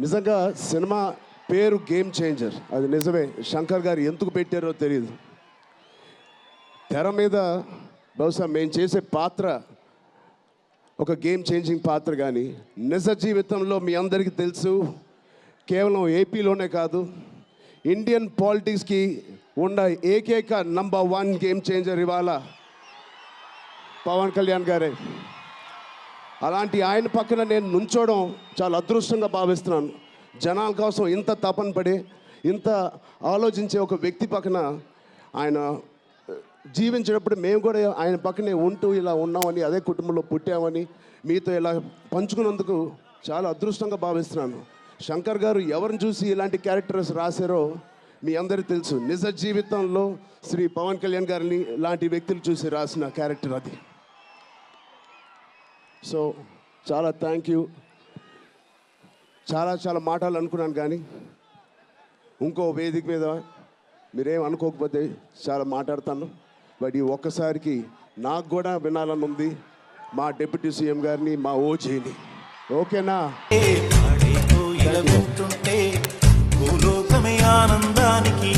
నిజంగా సినిమా పేరు game changer, అది నిజమే. శంకర్ గారు ఎందుకు పెట్టారో తెలియదు. తెర మీద బహుశా మేము చేసే పాత్ర ఒక గేమ్ చేంజింగ్ పాత్ర, కానీ నిజ జీవితంలో మీ అందరికీ తెలుసు, కేవలం ఏపీలోనే కాదు ఇండియన్ పాలిటిక్స్కి ఉన్న ఏకైక నంబర్ 1 గేమ్ చేంజర్ ఇవాళ పవన్ కళ్యాణ్ గారే. అలాంటి ఆయన పక్కన నేను నుంచోవడం చాలా అదృష్టంగా భావిస్తున్నాను. జనాల కోసం ఇంత తపన పడి ఇంత ఆలోచించే ఒక వ్యక్తి పక్కన ఆయన జీవించేటప్పుడు మేము కూడా ఆయన పక్కనే ఉంటూ ఇలా ఉన్నామని, అదే కుటుంబంలో పుట్టామని మీతో ఇలా పంచుకున్నందుకు చాలా అదృష్టంగా భావిస్తున్నాను. శంకర్ గారు ఎవరిని చూసి ఇలాంటి క్యారెక్టర్స్ రాశారో మీ అందరికీ తెలుసు. నిజ జీవితంలో శ్రీ పవన్ కళ్యాణ్ గారిని లాంటి వ్యక్తులు చూసి రాసిన క్యారెక్టర్ అది. సో చాలా థ్యాంక్ యూ. చాలా మాటలు అనుకున్నాను, కానీ ఇంకో వేదిక మీద మీరేం అనుకోకపోతే చాలా మాట్లాడతాను. బట్ ఈ ఒక్కసారికి నాకు కూడా వినాలని ఉంది మా డిప్యూటీ సీఎం గారిని, మా ఓజీని. ఓకేనా? ఆనందానికి